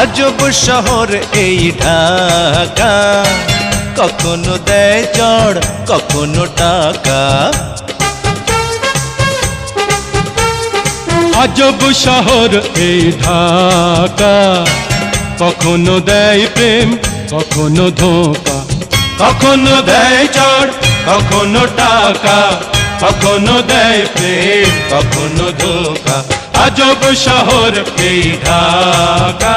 আজব শহর এই ঢাকা, কখনো দেয় চড় কখনো টাকা। আজব শহর এই ঢাকা, কখনো দেয় প্রেম কখনো ধোঁকা। কখনো দেয় চড় কখনো টাকা, কখনো দেয় প্রেম কখনো ধোঁকা। আজব শহর এই ঢাকা।